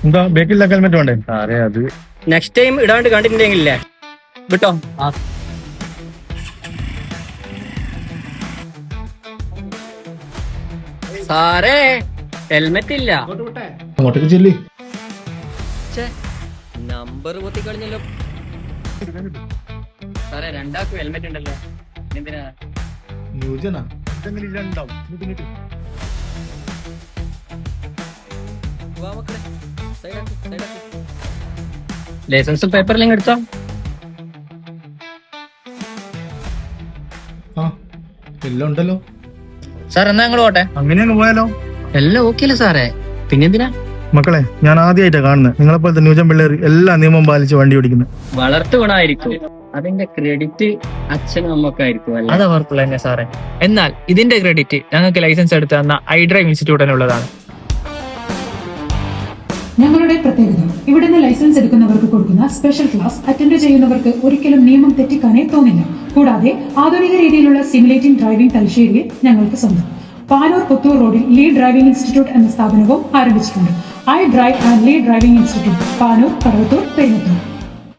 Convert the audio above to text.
എന്താ ബേക്കിൽ ഹെൽമെറ്റ് വേണ്ടേ? സാറേ അത് നെക്സ്റ്റ് ടൈം ഇടാണ്ട് കണ്ടിട്ടുണ്ടെങ്കിലേ വിട്ടോ. സാറേ ഹെൽമെറ്റ് ഇല്ല. അങ്ങോട്ടേക്ക് ചെല്ലി. നമ്പർ പൊത്തി കളഞ്ഞല്ലോ സാറേ. രണ്ടാൾക്കും ഹെൽമെറ്റ് ഉണ്ടല്ലോ, എന്തിനാ? ലൈസൻസും പേപ്പറിലും എടുത്തോ. എല്ലാം ഉണ്ടല്ലോ സാർ എന്നാ ഞങ്ങൾ പോട്ടെ. അങ്ങനെയാണ് പോയാലോ? എല്ലാം ഓക്കെ അല്ലേ സാറേ? പിന്നെന്തിനാ? മക്കളെ, ഞാൻ ആദ്യമായിട്ടാണ് കാണുന്നത് നിങ്ങളെപ്പോലത്തെ ന്യൂജൻ പിള്ളേർ എല്ലാ നിയമം പാലിച്ച് വണ്ടി ഓടിക്കുന്നത്. വളർത്തു ഗുണമായിരിക്കും, അതിന്റെ ക്രെഡിറ്റ് അച്ഛനും അമ്മക്കായിരിക്കും. അത് ഓർക്കുള്ള തന്നെ സാറേ. എന്നാൽ ഇതിന്റെ ക്രെഡിറ്റ് ഞങ്ങൾക്ക് ലൈസൻസ് എടുത്ത് തന്ന iDrive ഇൻസ്റ്റിറ്റ്യൂട്ടിനുള്ളതാണ്. ഞങ്ങളുടെ പ്രത്യേകത, ഇവിടുന്ന് ലൈസൻസ് എടുക്കുന്നവർക്ക് കൊടുക്കുന്ന സ്പെഷ്യൽ ക്ലാസ് അറ്റൻഡ് ചെയ്യുന്നവർക്ക് ഒരിക്കലും നിയമം തെറ്റിക്കാനേ തോന്നില്ല. കൂടാതെ ആധുനിക രീതിയിലുള്ള സിമുലേറ്റിംഗ് ഡ്രൈവിംഗ് തലശ്ശേരിയിൽ ഞങ്ങൾക്ക് സ്വന്തം. പാനൂർ പുത്തൂർ റോഡിൽ ലീഡ് ഡ്രൈവിംഗ് ഇൻസ്റ്റിറ്റ്യൂട്ട് എന്ന സ്ഥാപനവും ആരംഭിച്ചിട്ടുണ്ട്. iDrive and lead driving institute, Panoor, Kadavathur, പേനത്തൂർ.